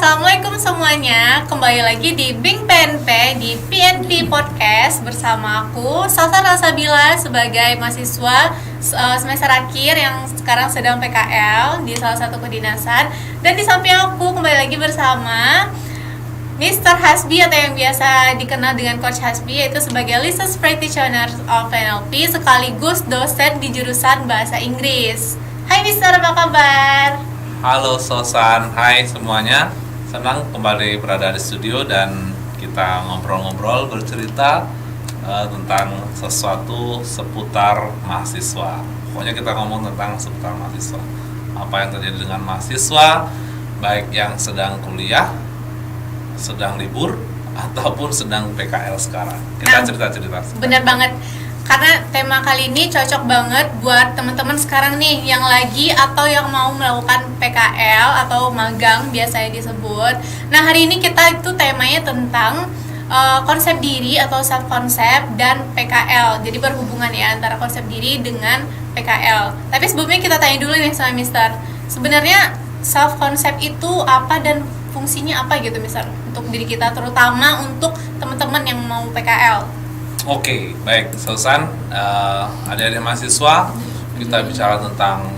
Assalamualaikum semuanya. Kembali lagi di Bing PNP di PNP Podcast bersama aku Salsa Rasabila sebagai mahasiswa semester akhir yang sekarang sedang PKL di salah satu kedinasan. Dan di samping aku kembali lagi bersama Mr. Hasbi atau yang biasa dikenal dengan Coach Hasbi, yaitu sebagai Licensed Practitioner of NLP sekaligus dosen di jurusan Bahasa Inggris. Hai Mister, apa kabar? Halo Sosan, hai semuanya. Senang kembali berada di studio dan kita ngobrol-ngobrol, bercerita tentang sesuatu seputar mahasiswa. Pokoknya kita ngomong tentang seputar mahasiswa. Apa yang terjadi dengan mahasiswa, baik yang sedang kuliah, sedang libur, ataupun sedang PKL sekarang. Kita cerita-cerita. Bener banget. Karena tema kali ini cocok banget buat teman-teman sekarang nih yang lagi atau yang mau melakukan PKL atau magang biasanya disebut. Nah, hari ini kita itu temanya tentang konsep diri atau self concept dan PKL. Jadi berhubungan ya antara konsep diri dengan PKL. Tapi sebelumnya kita tanya dulu nih sama Mister. Sebenarnya self concept itu apa dan fungsinya apa gitu Mister untuk diri kita, terutama untuk teman-teman yang mau PKL. Oke, baik Sosan, adik-adik mahasiswa, kita bicara tentang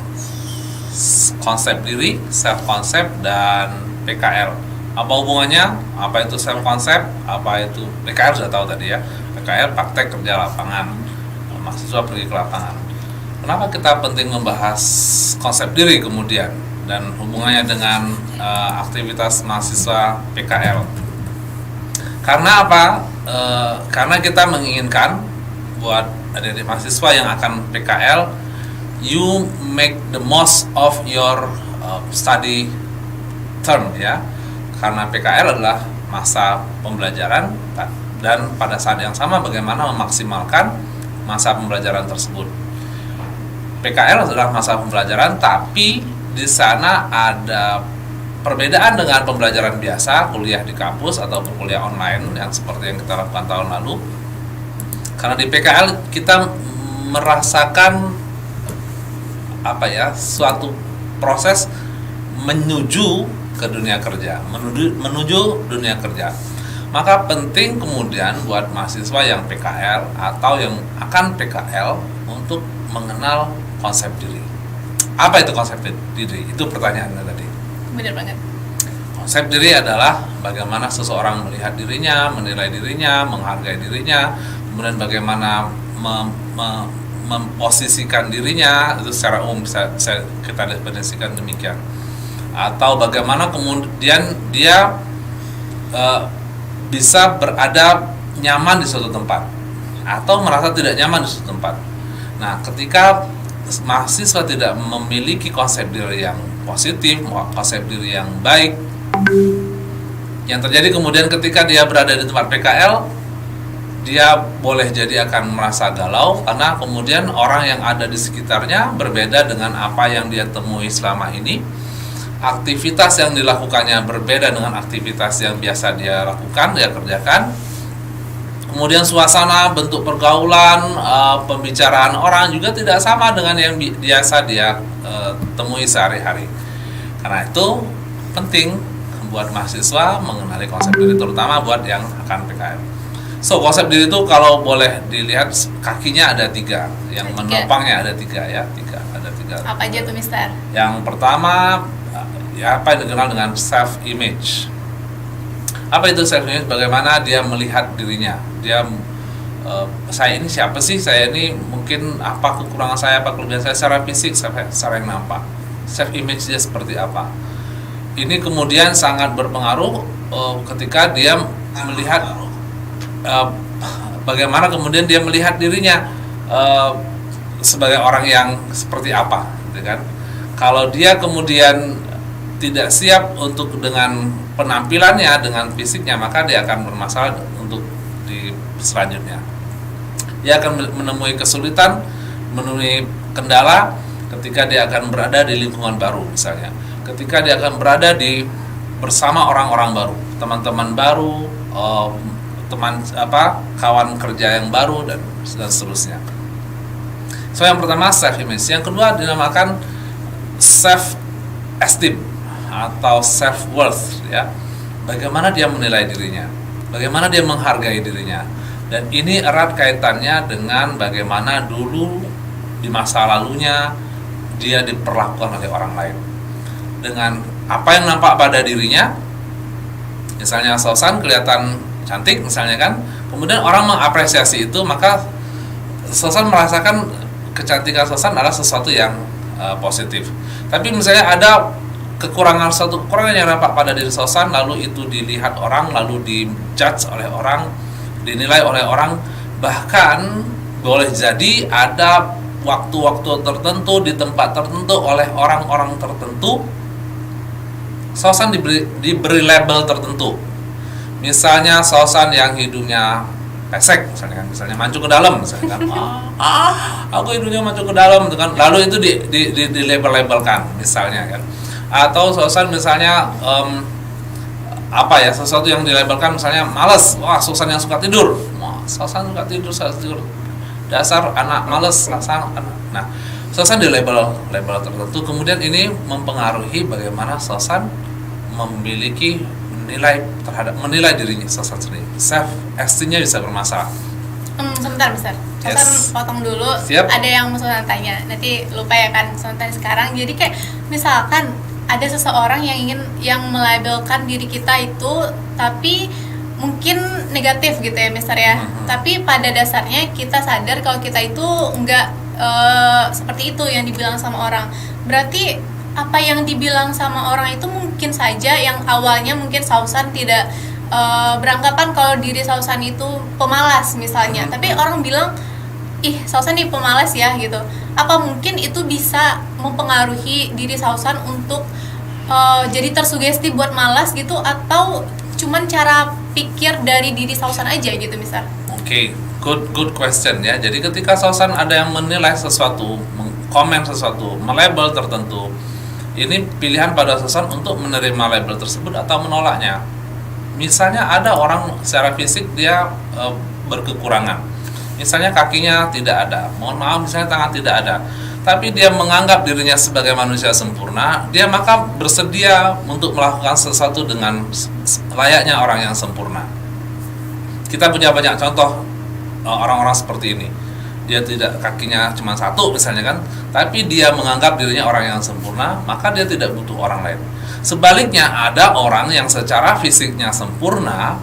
konsep diri, self concept dan PKL. Apa hubungannya? Apa itu self concept? Apa itu PKL? Sudah tahu tadi ya. PKL praktek kerja lapangan, mahasiswa pergi ke lapangan. Kenapa kita penting membahas konsep diri kemudian dan hubungannya dengan aktivitas mahasiswa PKL? Karena apa? Karena kita menginginkan buat adik-adik mahasiswa yang akan PKL, you make the most of your study term ya. Karena PKL adalah masa pembelajaran dan pada saat yang sama bagaimana memaksimalkan masa pembelajaran tersebut. PKL adalah masa pembelajaran, tapi di sana ada perbedaan dengan pembelajaran biasa, kuliah di kampus atau kuliah online yang seperti yang kita lakukan tahun lalu. Karena di PKL kita merasakan suatu proses menuju ke dunia kerja, menuju dunia kerja. Maka penting kemudian buat mahasiswa yang PKL atau yang akan PKL untuk mengenal konsep diri. Apa itu konsep diri? Itu pertanyaannya tadi. Bener banget. Konsep diri adalah bagaimana seseorang melihat dirinya, menilai dirinya, menghargai dirinya, kemudian bagaimana memposisikan dirinya, itu secara umum bisa kita definisikan demikian. Atau bagaimana kemudian dia bisa berada nyaman di suatu tempat atau merasa tidak nyaman di suatu tempat. Nah, ketika mahasiswa tidak memiliki konsep diri yang positif, konsep diri yang baik, yang terjadi kemudian ketika dia berada di tempat PKL, dia boleh jadi akan merasa galau karena kemudian orang yang ada di sekitarnya berbeda dengan apa yang dia temui selama ini. Aktivitas yang dilakukannya berbeda dengan aktivitas yang biasa dia lakukan, dia kerjakan. Kemudian suasana, bentuk pergaulan, pembicaraan orang juga tidak sama dengan yang biasa dia temui sehari-hari. Karena itu penting buat mahasiswa mengenali konsep diri, terutama buat yang akan PKL. So, konsep diri itu kalau boleh dilihat kakinya ada 3, yang menopangnya ada 3 ya, ada 3. Apa aja tuh Mister? Yang pertama apa yang dikenal dengan self image. Apa itu self image? Bagaimana dia melihat dirinya. Dia saya ini siapa sih? Saya ini mungkin apa kekurangan saya, apa kelebihan saya secara fisik, secara yang nampak. Self image dia seperti apa? Ini kemudian sangat berpengaruh ketika dia melihat bagaimana kemudian dia melihat dirinya sebagai orang yang seperti apa, gitu kan? Kalau dia kemudian tidak siap untuk dengan penampilannya, dengan fisiknya, maka dia akan bermasalah untuk di selanjutnya. Dia akan menemui kesulitan, menemui kendala ketika dia akan berada di lingkungan baru misalnya. Ketika dia akan berada bersama orang-orang baru, teman-teman baru, kawan kerja yang baru dan seterusnya. So yang pertama self image, yang kedua dinamakan self esteem. atau self worth ya. Bagaimana dia menilai dirinya, bagaimana dia menghargai dirinya. Dan ini erat kaitannya dengan bagaimana dulu di masa lalunya dia diperlakukan oleh orang lain. Dengan apa yang nampak pada dirinya, misalnya Susan kelihatan cantik misalnya kan, kemudian orang mengapresiasi itu, maka Susan merasakan kecantikan Susan adalah sesuatu yang positif. Tapi misalnya ada suatu kekurangan yang nampak pada diri Susan, lalu itu dilihat orang, lalu dijudge oleh orang, dinilai oleh orang, bahkan boleh jadi ada waktu-waktu tertentu di tempat tertentu oleh orang-orang tertentu Susan diberi label tertentu. Misalnya Susan yang hidungnya pesek misalnya mancung ke dalam misalnya kan, aku hidungnya mancung ke dalam kan, lalu itu di label-labelkan misalnya kan. Atau Susan misalnya sesuatu yang dilabelkan misalnya malas, Susan yang suka tidur, Susan suka tidur, dasar anak malas, nah Susan di label tertentu. Kemudian ini mempengaruhi bagaimana Susan menilai dirinya Susan sendiri. Self esteemnya bisa bermasalah. Sebentar Susan potong dulu. Siap. Ada yang mau Susan tanya, nanti lupa ya kan Susan tanya sekarang. Jadi kayak misalkan ada seseorang yang melabelkan diri kita itu tapi mungkin negatif gitu ya Mister ya. Tapi pada dasarnya kita sadar kalau kita itu enggak seperti itu yang dibilang sama orang. Berarti apa yang dibilang sama orang itu mungkin saja yang awalnya mungkin Susan tidak beranggapan kalau diri Susan itu pemalas misalnya. Tapi orang bilang, ih Susan nih pemalas ya gitu. Apa mungkin itu bisa mempengaruhi diri Susan untuk jadi tersugesti buat malas gitu, atau cuman cara pikir dari diri Susan aja gitu Mister? Oke, good question ya. Jadi ketika Susan ada yang menilai sesuatu, komen sesuatu, melabel tertentu, ini pilihan pada Susan untuk menerima label tersebut atau menolaknya. Misalnya ada orang secara fisik dia berkekurangan, misalnya kakinya tidak ada, mohon maaf misalnya tangan tidak ada, tapi dia menganggap dirinya sebagai manusia sempurna, dia maka bersedia untuk melakukan sesuatu dengan layaknya orang yang sempurna. Kita punya banyak contoh orang-orang seperti ini. Dia tidak, kakinya cuma satu misalnya kan, tapi dia menganggap dirinya orang yang sempurna, maka dia tidak butuh orang lain. Sebaliknya ada orang yang secara fisiknya sempurna,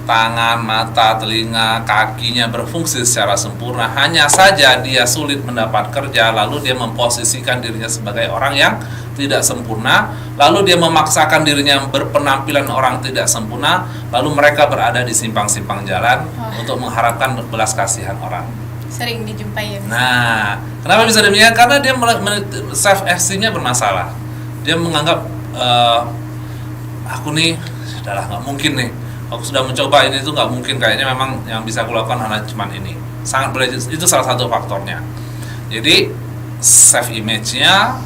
tangan, mata, telinga, kakinya berfungsi secara sempurna, hanya saja dia sulit mendapat kerja, lalu dia memposisikan dirinya sebagai orang yang tidak sempurna, lalu dia memaksakan dirinya berpenampilan orang tidak sempurna, lalu mereka berada di simpang-simpang jalan untuk mengharapkan belas kasihan orang. Sering dijumpai ya. Nah, kenapa bisa demikian? Karena dia self esteemnya bermasalah. Dia menganggap aku nih sudahlah nggak mungkin nih. Aku sudah mencoba ini, itu nggak mungkin, kayaknya memang yang bisa aku lakukan hanya cuman ini. Sangat boleh, itu salah satu faktornya. Jadi self image-nya,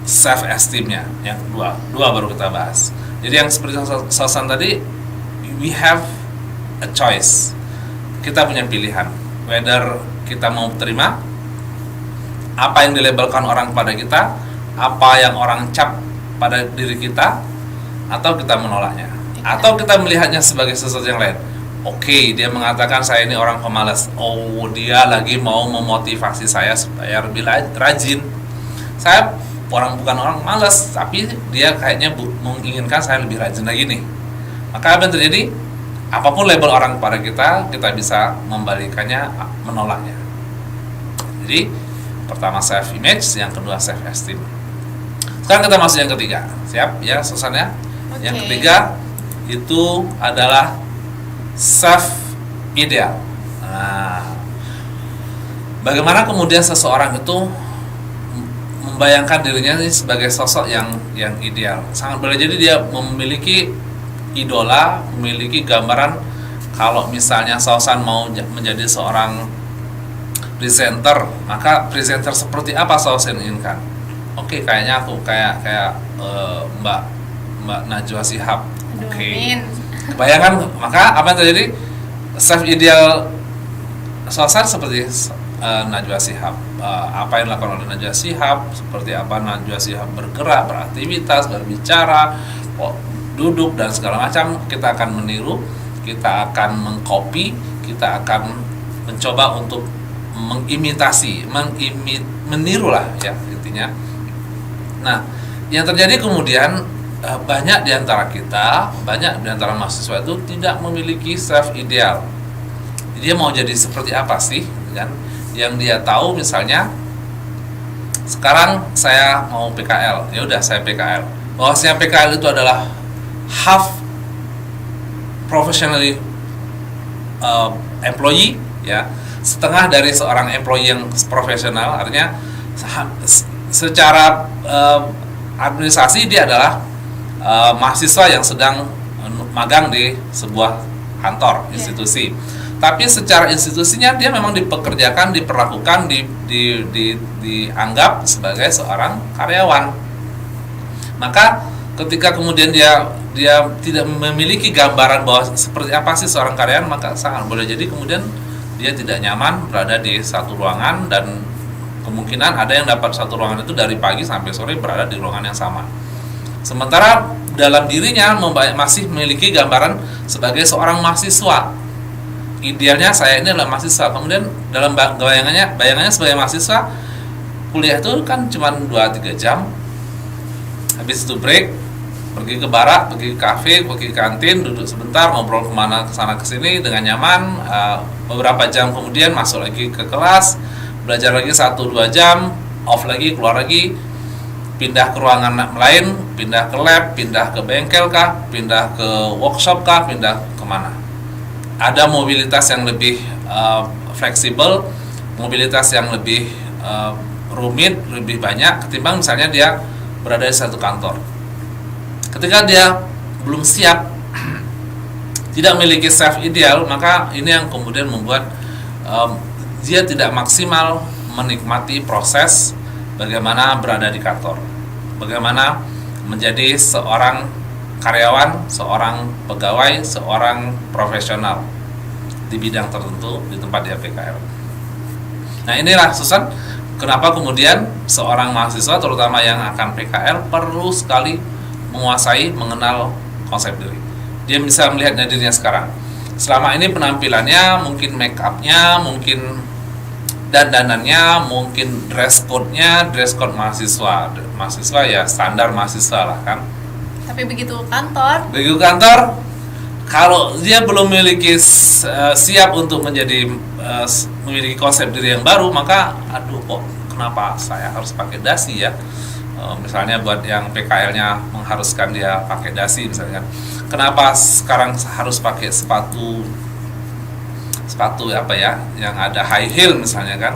self esteem-nya, yang dua baru kita bahas. Jadi yang seperti Susan tadi, we have a choice. Kita punya pilihan, whether kita mau terima apa yang dilabelkan orang kepada kita, apa yang orang cap pada diri kita, atau kita menolaknya. Atau kita melihatnya sebagai sesuatu yang lain. Oke, dia mengatakan saya ini orang pemalas. Oh, dia lagi mau memotivasi saya supaya lebih rajin. Saya bukan orang malas, tapi dia kayaknya menginginkan saya lebih rajin lagi nih. Maka apa yang terjadi? Apapun label orang kepada kita bisa membalikannya, menolaknya. Jadi, pertama self image, yang kedua self esteem. Sekarang kita masuk yang ketiga. Siap ya, Susan ya? Okay. Yang ketiga itu adalah self ideal. Nah, bagaimana kemudian seseorang itu membayangkan dirinya ini sebagai sosok yang ideal? Sangat boleh jadi dia memiliki idola, memiliki gambaran. Kalau misalnya Susan mau menjadi seorang presenter, maka presenter seperti apa Susan inginkan? Oke, kayaknya aku kayak Mbak Najwa Shihab. Oke. Bayangkan, maka apa yang terjadi? Self ideal Susan seperti Najwa Shihab. apa yang dilakukan oleh Najwa Shihab, seperti apa Najwa Shihab bergerak, beraktivitas, berbicara, duduk dan segala macam. Kita akan meniru, kita akan mengcopy, kita akan mencoba untuk mengimitasi, meniru lah ya intinya. Nah, yang terjadi kemudian banyak di antara kita, banyak di antara mahasiswa itu tidak memiliki self ideal. Dia mau jadi seperti apa sih, kan? Yang dia tahu misalnya, sekarang saya mau PKL, ya udah saya PKL. Bahwasanya PKL itu adalah half professionally employee, ya, setengah dari seorang employee yang profesional. Artinya secara administrasi dia adalah mahasiswa yang sedang magang di sebuah kantor institusi. Tapi secara institusinya dia memang dipekerjakan, diperlakukan, dianggap sebagai seorang karyawan. Maka ketika kemudian dia tidak memiliki gambaran bahwa seperti apa sih seorang karyawan, maka sangat boleh jadi kemudian dia tidak nyaman berada di satu ruangan, dan kemungkinan ada yang dapat satu ruangan itu dari pagi sampai sore berada di ruangan yang sama. Sementara dalam dirinya masih memiliki gambaran sebagai seorang mahasiswa. Idealnya saya ini adalah mahasiswa. Kemudian dalam bayangannya sebagai mahasiswa, kuliah itu kan cuma 2-3 jam. Habis itu break, pergi ke barak, pergi ke kafe, pergi ke kantin, duduk sebentar, ngobrol kemana kesana kesini dengan nyaman. Beberapa jam kemudian masuk lagi ke kelas, belajar lagi 1-2 jam, off lagi, keluar lagi, pindah ke ruangan lain, pindah ke lab, pindah ke bengkel kah, pindah ke workshop kah, pindah kemana. Ada mobilitas yang lebih fleksibel, mobilitas yang lebih rumit, lebih banyak ketimbang misalnya dia berada di satu kantor. Ketika dia belum siap, tidak memiliki self ideal, maka ini yang kemudian membuat dia tidak maksimal menikmati proses bagaimana berada di kantor, bagaimana menjadi seorang karyawan, seorang pegawai, seorang profesional di bidang tertentu di tempat dia PKL. Nah, inilah Susan, kenapa kemudian seorang mahasiswa terutama yang akan PKL perlu sekali menguasai, mengenal konsep diri. Dia bisa melihat dirinya sekarang. Selama ini penampilannya, mungkin make up-nya, mungkin dandanannya, mungkin dress code-nya, dress code mahasiswa. Mahasiswa ya standar mahasiswa lah kan. Tapi begitu kantor, kalau dia belum memiliki siap untuk memiliki konsep diri yang baru, maka aduh kok kenapa saya harus pakai dasi ya? Misalnya buat yang PKL-nya mengharuskan dia pakai dasi misalnya, kenapa sekarang harus pakai sepatu apa ya, yang ada high heel misalnya kan,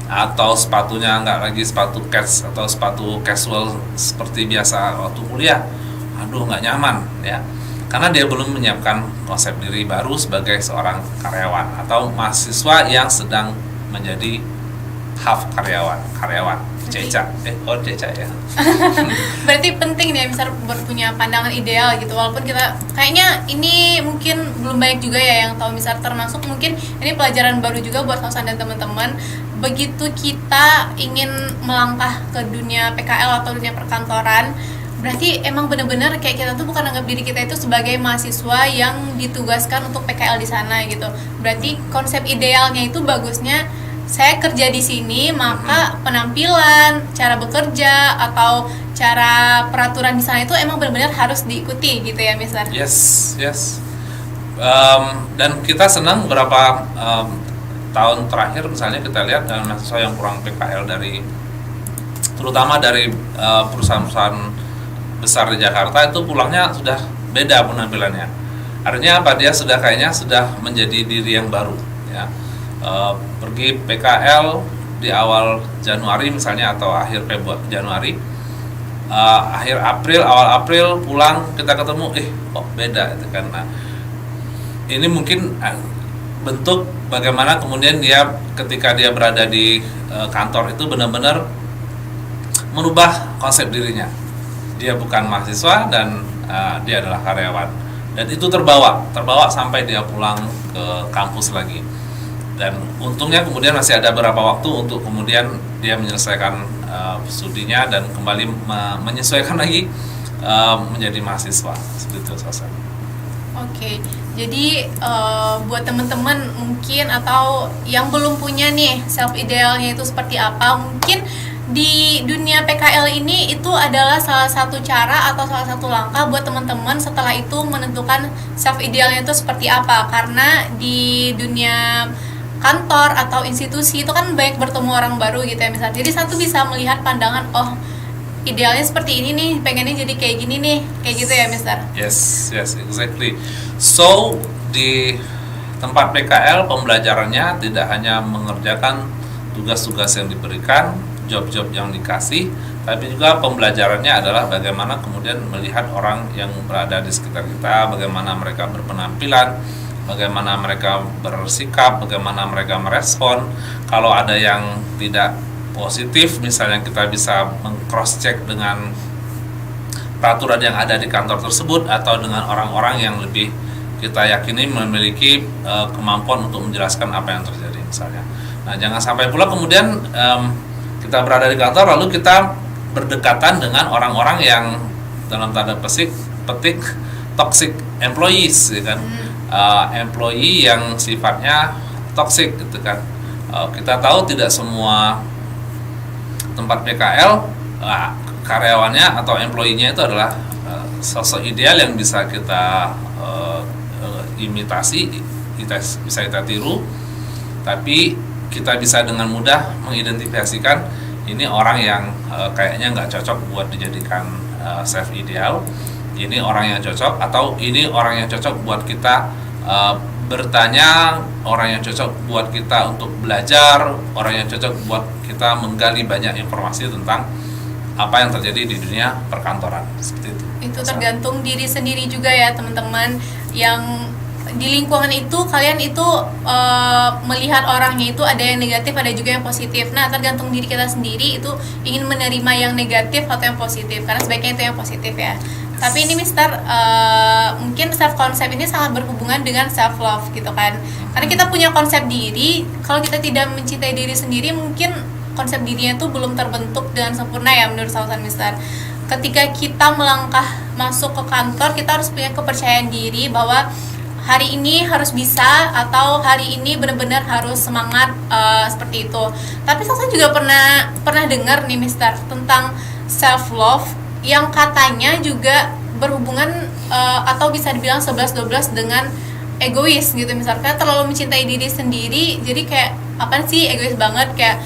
atau sepatunya nggak lagi sepatu cats atau sepatu casual seperti biasa waktu kuliah. Aduh, nggak nyaman ya, karena dia belum menyiapkan konsep diri baru sebagai seorang karyawan atau mahasiswa yang sedang menjadi half karyawan Ceca ya. Berarti penting nih misal punya pandangan ideal gitu, walaupun kita kayaknya ini mungkin belum banyak juga ya yang tahu, misal termasuk mungkin ini pelajaran baru juga buat Susan dan teman-teman. Begitu kita ingin melangkah ke dunia PKL atau dunia perkantoran, berarti emang benar-benar kayak kita tuh bukan anggap diri kita itu sebagai mahasiswa yang ditugaskan untuk PKL di sana gitu. Berarti konsep idealnya itu bagusnya saya kerja di sini, maka penampilan, cara bekerja atau cara peraturan di sana itu emang benar-benar harus diikuti gitu ya, Mister? Yes. Dan kita senang beberapa tahun terakhir misalnya kita lihat mahasiswa yang kurang PKL terutama dari perusahaan-perusahaan besar di Jakarta itu pulangnya sudah beda penampilannya. Artinya apa? Dia sudah menjadi diri yang baru ya. Pergi PKL di awal Januari misalnya atau akhir Januari, awal April pulang kita ketemu kok beda itu kan. Nah, ini mungkin bentuk bagaimana kemudian dia ketika dia berada di kantor itu benar-benar merubah konsep dirinya. Dia bukan mahasiswa dan dia adalah karyawan, dan itu terbawa sampai dia pulang ke kampus lagi. Dan untungnya kemudian masih ada beberapa waktu untuk kemudian dia menyelesaikan studinya dan kembali menyesuaikan lagi menjadi mahasiswa seperti itu Susan. Oke, jadi buat teman-teman mungkin atau yang belum punya nih self idealnya itu seperti apa, mungkin di dunia PKL ini itu adalah salah satu cara atau salah satu langkah buat teman-teman setelah itu menentukan self idealnya itu seperti apa. Karena di dunia kantor atau institusi itu kan banyak bertemu orang baru gitu ya misalnya. Jadi satu bisa melihat pandangan, oh idealnya seperti ini nih, pengennya jadi kayak gini nih, kayak gitu ya Mister. Yes, exactly. So di tempat PKL pembelajarannya tidak hanya mengerjakan tugas-tugas yang diberikan, job-job yang dikasih, tapi juga pembelajarannya adalah bagaimana kemudian melihat orang yang berada di sekitar kita, bagaimana mereka berpenampilan, bagaimana mereka bersikap, bagaimana mereka merespon. Kalau ada yang tidak positif, misalnya kita bisa meng-cross check dengan peraturan yang ada di kantor tersebut atau dengan orang-orang yang lebih kita yakini memiliki kemampuan untuk menjelaskan apa yang terjadi misalnya. Nah, jangan sampai pula kemudian kita berada di kantor lalu kita berdekatan dengan orang-orang yang dalam tanda petik toxic employees, ya kan? Employee yang sifatnya toxic gitu kan. Kita tahu tidak semua tempat PKL karyawannya atau employee-nya itu adalah sosok ideal yang bisa kita imitasi, bisa kita tiru, tapi kita bisa dengan mudah mengidentifikasikan ini orang yang kayaknya nggak cocok buat dijadikan self ideal, ini orang yang cocok, atau ini orang yang cocok buat kita bertanya, orang yang cocok buat kita untuk belajar, orang yang cocok buat kita menggali banyak informasi tentang apa yang terjadi di dunia perkantoran, seperti itu. Itu tergantung diri sendiri juga ya teman-teman. Yang di lingkungan itu kalian itu melihat orangnya itu ada yang negatif, ada juga yang positif. Nah, tergantung diri kita sendiri itu ingin menerima yang negatif atau yang positif, karena sebaiknya itu yang positif ya. Tapi ini Mister, mungkin self concept ini sangat berhubungan dengan self love gitu kan. Karena kita punya konsep diri, kalau kita tidak mencintai diri sendiri, mungkin konsep dirinya itu belum terbentuk dengan sempurna ya menurut Sausan Mister. Ketika kita melangkah masuk ke kantor, kita harus punya kepercayaan diri bahwa hari ini harus bisa, atau hari ini benar-benar harus semangat, seperti itu. Tapi Sausan juga pernah dengar nih Mister tentang self love yang katanya juga berhubungan atau bisa dibilang 11-12 dengan egois gitu. Misalnya terlalu mencintai diri sendiri, jadi kayak apa sih egois banget, kayak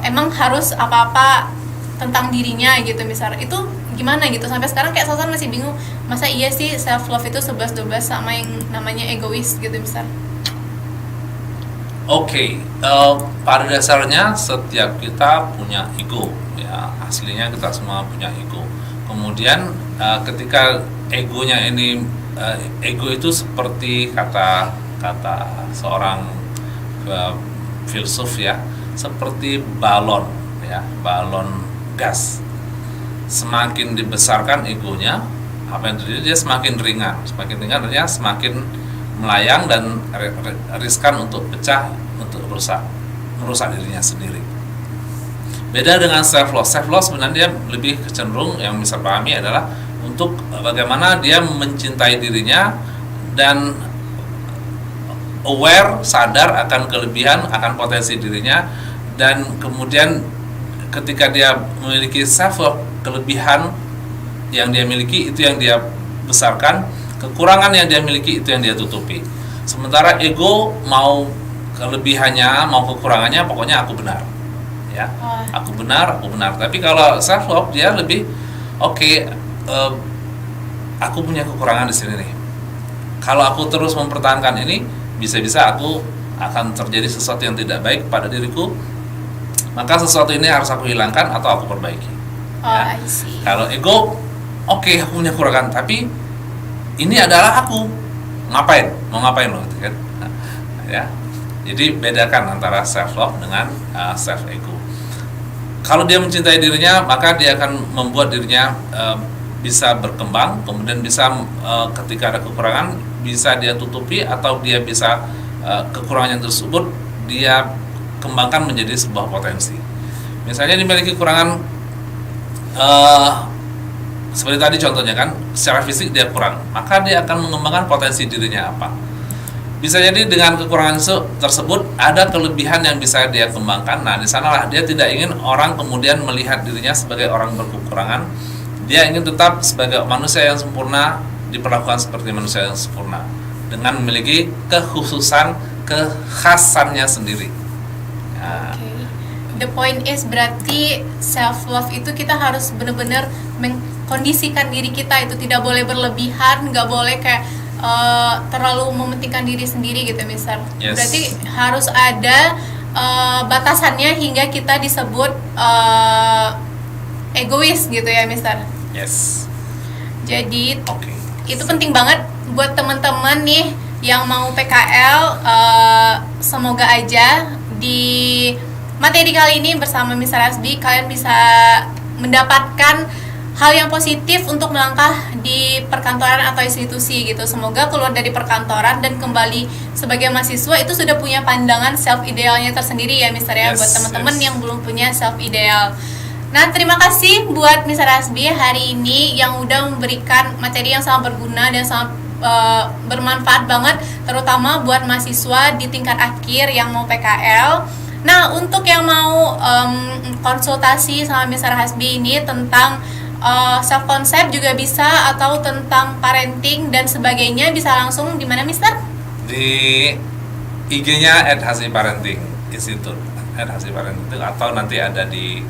emang harus apa-apa tentang dirinya gitu misalnya. Itu gimana gitu, sampai sekarang kayak Sausan masih bingung, masa iya sih self love itu 11-12 sama yang namanya egois gitu misalnya. Oke, pada dasarnya setiap kita punya ego ya, aslinya kita semua punya ego. Kemudian ketika egonya ini ego itu seperti kata seorang filsuf ya, seperti balon ya, balon gas. Semakin dibesarkan egonya, apa yang terjadi, dia semakin ringan artinya semakin melayang dan riskan untuk pecah, untuk merusak dirinya sendiri. Beda dengan self love. Self love sebenarnya dia lebih cenderung, yang bisa pahami adalah untuk bagaimana dia mencintai dirinya dan aware, sadar akan kelebihan, akan potensi dirinya, dan kemudian ketika dia memiliki self love, kelebihan yang dia miliki itu yang dia besarkan, kekurangan yang dia miliki itu yang dia tutupi. Sementara ego mau kelebihannya, mau kekurangannya, pokoknya aku benar. Ya, aku benar. Tapi kalau self love dia lebih aku punya kekurangan di sini nih. Kalau aku terus mempertahankan ini, bisa-bisa aku akan terjadi sesuatu yang tidak baik pada diriku. Maka sesuatu ini harus aku hilangkan atau aku perbaiki. Ya. Kalau ego, aku punya kekurangan, tapi ini adalah aku. Mau ngapain lo, gitu kan? Ya. Jadi bedakan antara self love dengan self ego. Kalau dia mencintai dirinya, maka dia akan membuat dirinya bisa berkembang, kemudian bisa ketika ada kekurangan bisa dia tutupi, atau dia bisa kekurangan tersebut dia kembangkan menjadi sebuah potensi. Misalnya dimiliki kekurangan seperti tadi contohnya kan, secara fisik dia kurang, maka dia akan mengembangkan potensi dirinya apa. Bisa jadi dengan kekurangan tersebut ada kelebihan yang bisa dia kembangkan. Nah, di sanalah dia tidak ingin orang kemudian melihat dirinya sebagai orang berkekurangan. Dia ingin tetap sebagai manusia yang sempurna, diperlakukan seperti manusia yang sempurna dengan memiliki kekhasannya sendiri. Nah, Okay. The point is berarti self love itu kita harus benar-benar mengkondisikan diri kita, itu tidak boleh berlebihan, nggak boleh kayak terlalu mementingkan diri sendiri gitu misal. Yes. Berarti harus ada batasannya hingga kita disebut egois gitu ya misal. yes. Jadi Oke. itu penting banget buat teman-teman nih yang mau PKL. Semoga aja di materi kali ini bersama Mr. Hasbi kalian bisa mendapatkan hal yang positif untuk melangkah di perkantoran atau institusi gitu. Semoga keluar dari perkantoran dan kembali sebagai mahasiswa itu sudah punya pandangan self idealnya tersendiri ya Mr. ya, Yes, buat teman-teman yes. yang belum punya self ideal. Nah, terima kasih buat Mr. Hasbi hari ini yang udah memberikan materi yang sangat berguna dan sangat bermanfaat banget, terutama buat mahasiswa di tingkat akhir yang mau PKL. Nah, untuk yang mau konsultasi sama Mr. Hasbi ini tentang self concept juga bisa, atau tentang parenting dan sebagainya, bisa langsung di mana Mister? Di IG-nya @hasbiparenting institute, @hasbiparenting, atau nanti ada di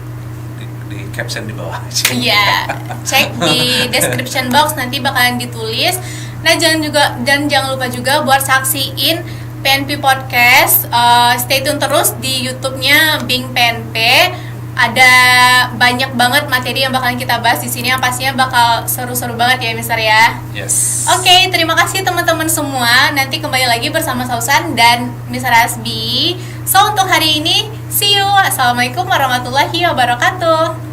caption di bawah. Iya, cek di description box nanti bakalan ditulis. Nah, jangan lupa juga buat saksiin PNP Podcast. Stay tune terus di YouTube-nya Bing PNP. Ada banyak banget materi yang bakalan kita bahas di sini, yang pastinya bakal seru-seru banget ya, Mister ya. Yes. Oke, terima kasih teman-teman semua. Nanti kembali lagi bersama Sausan dan Mr. Hasbi. So, untuk hari ini, see you. Assalamualaikum warahmatullahi wabarakatuh.